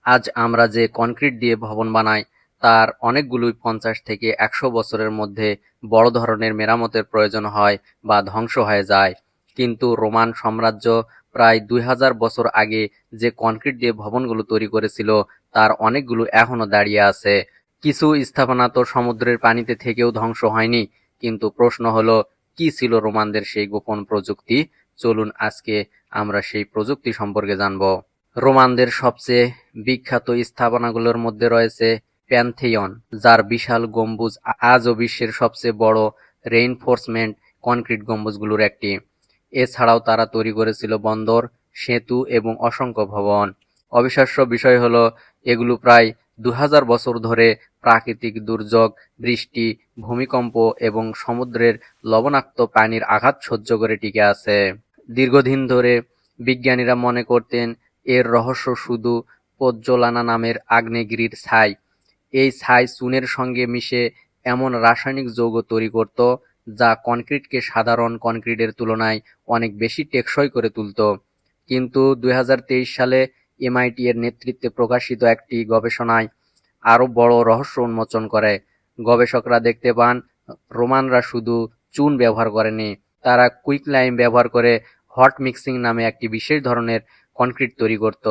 আজ আমরা যে কনক্রিট দিয়ে ভবন বানাই তার অনেকগুলোই 50 থেকে 100 বছরের মধ্যে বড় ধরনের মেরামতের প্রয়োজন হয় বা ধ্বংস হয়ে যায়। কিন্তু রোমান সাম্রাজ্য প্রায় 2000 বছর আগে যে কনক্রিট দিয়ে ভবনগুলো তৈরি করেছিল তার অনেকগুলো এখনো দাঁড়িয়ে আছে। কিছু স্থাপনা তো সমুদ্রের পানিতে থেকেও ধ্বংস হয়নি। কিন্তু প্রশ্ন হলো, কি ছিল রোমানদের সেই গোপন প্রযুক্তি? চলুন আজকে আমরা সেই প্রযুক্তি সম্পর্কে জানবো। রোমানদের সবচেয়ে বিখ্যাত স্থাপনাগুলোর মধ্যে রয়েছে প্যানথেয়ন, যার বিশাল গম্বুজ আজও বিশ্বের সবচেয়ে বড় রেইনফোর্সমেন্ট কনক্রিট গম্বুজগুলোর একটি। এছাড়াও তারা তৈরি করেছিল বন্দর, সেতু এবং অসংখ্য ভবন। অবিশ্বাস্য বিষয় হলো, এগুলো প্রায় 2000 বছর ধরে প্রাকৃতিক দুর্যোগ, বৃষ্টি, ভূমিকম্প এবং সমুদ্রের লবণাক্ত পানির আঘাত সহ্য করে টিকে আছে। দীর্ঘদিন ধরে বিজ্ঞানীরা মনে করতেন এর রহস্য শুধু পোজ্জোলানা নামের আগ্নেয়গিরির ছাই। এই ছাই চুনের সঙ্গে মিশে এমন রাসায়নিক যৌগ তৈরি করত যা কনক্রিটকে সাধারণ কনক্রিটের তুলনায় অনেক বেশি টেকসই করে তুলত। কিন্তু 2023 সালে এমআইটি এর নেতৃত্বে প্রকাশিত একটি গবেষণায় আরো বড় রহস্য উন্মোচন করে। গবেষকরা দেখতে পান রোমানরা শুধু চুন ব্যবহার করেনি, তারা কুইকলাইম ব্যবহার করে হট মিক্সিং নামে একটি বিশেষ ধরনের কনক্রিট তৈরি করত।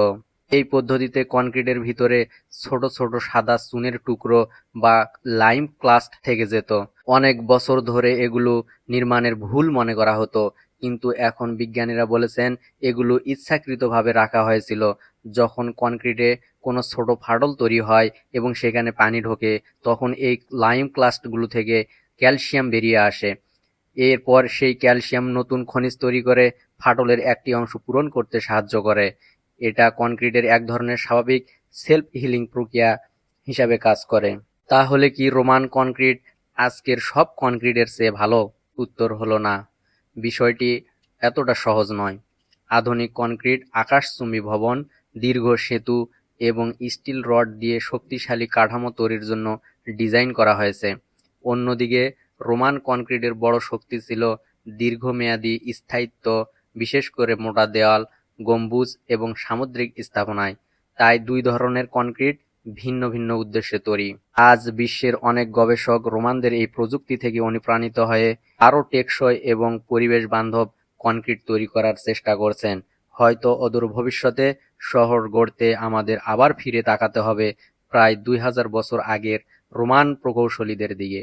এই পদ্ধতিতে কনক্রিটের ভিতরে ছোট ছোট সাদা চুনের টুকরো বা লাইম ক্লাস্ট থেকে যেত। অনেক বছর ধরে এগুলো নির্মাণের ভুল মনে করা হতো, কিন্তু এখন বিজ্ঞানীরা বলেছেন এগুলো ইচ্ছাকৃতভাবে রাখা হয়েছিল। যখন কনক্রিটে কোনো ছোট ফাটল তৈরি হয় এবং সেখানে পানি ঢোকে, তখন এই লাইম ক্লাস্টগুলো থেকে ক্যালসিয়াম বেরিয়ে আসে। এরপর সেই ক্যালসিয়াম নতুন খনিজ তৈরি করে ফাটলের একটি অংশ পূরণ করতে সাহায্য করে। এটা কনক্রিটের এক ধরনের স্বাভাবিক সেলফ হিলিং প্রক্রিয়া হিসাবে কাজ করে। তাহলে কি রোমান কনক্রিট আজকের সব কনক্রিটের চেয়ে ভালো? উত্তর হলো না। বিষয়টি এতটা সহজ নয়। আধুনিক কনক্রিট আকাশচুম্বী ভবন, দীর্ঘ সেতু এবং স্টিল রড দিয়ে শক্তিশালী কাঠামো তৈরির জন্য ডিজাইন করা হয়েছে। অন্যদিকে রোমান কনক্রিটের বড় শক্তি ছিল দীর্ঘমেয়াদী স্থায়িত্ব, বিশেষ করে মোটা দেওয়াল, গম্বুজ এবং সামুদ্রিক স্থাপনায়। তাই দুই ধরনের কনক্রিট ভিন্ন ভিন্ন উদ্দেশ্যে তৈরি। আজ বিশ্বের অনেক গবেষক রোমানদের এই প্রযুক্তি থেকে অনুপ্রাণিত হয়ে আরও টেকসই এবং পরিবেশ বান্ধব কনক্রিট তৈরি করার চেষ্টা করছেন। হয়তো অদূর ভবিষ্যতে শহর গড়তে আমাদের আবার ফিরে তাকাতে হবে প্রায় 2000 বছর আগের রোমান প্রকৌশলীদের দিকে।